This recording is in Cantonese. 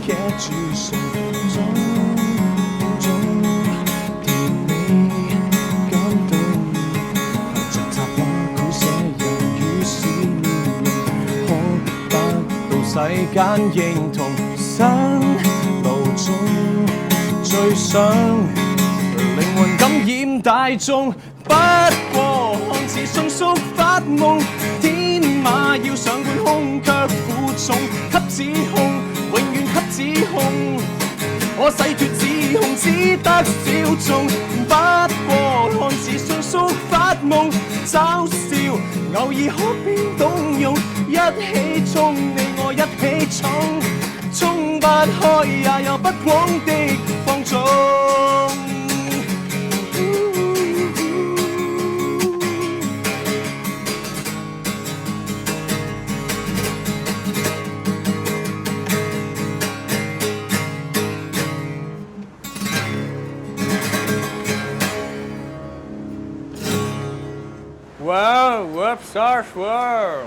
茄煮餸，種甜美感動，憑着習慣繪寫人與事面容，可得到世間認同，生路中最想靈魂感染大眾。不過看似迅速發夢，天馬要上半空卻負重，給指控，永遠給指控。我洗脫指控，只得小眾。不過看似迅速發夢，嘲笑偶爾可變動容，一起衝，你我一起衝，衝不開也有不枉的放縱。Well, whoops, our world.